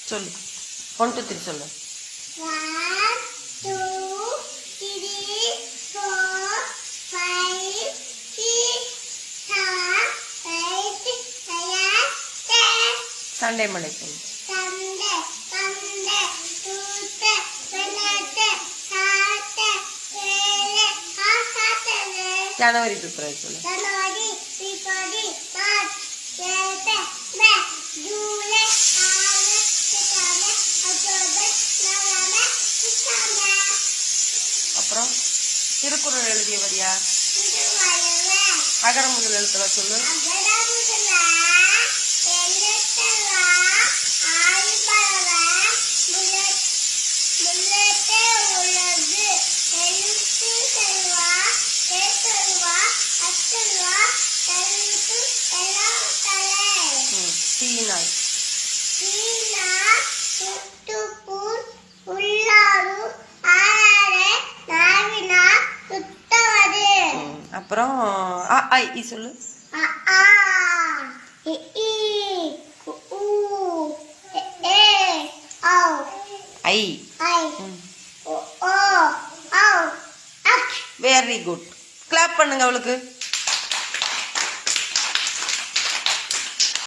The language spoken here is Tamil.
சொல்லு 1 2 3 சொல்லு 1 2 3 4 5 6 7 8 9 10 சண்டே மண்டே சொல்லு Sunday Tuesday Wednesday Thursday Friday Saturday ஜனவரி பிப்ரவரி சொல்லு January February March April May July August September October November December அப்புறம் திருக்குறள் எழுதியவர் யார் அகர முதல் எழுத்துல சொல்லு சீனாய் அப்புறம் அ ஐ இ சொல்லு ஐ வெரி குட் கிளாப் பண்ணுங்க அவளுக்கு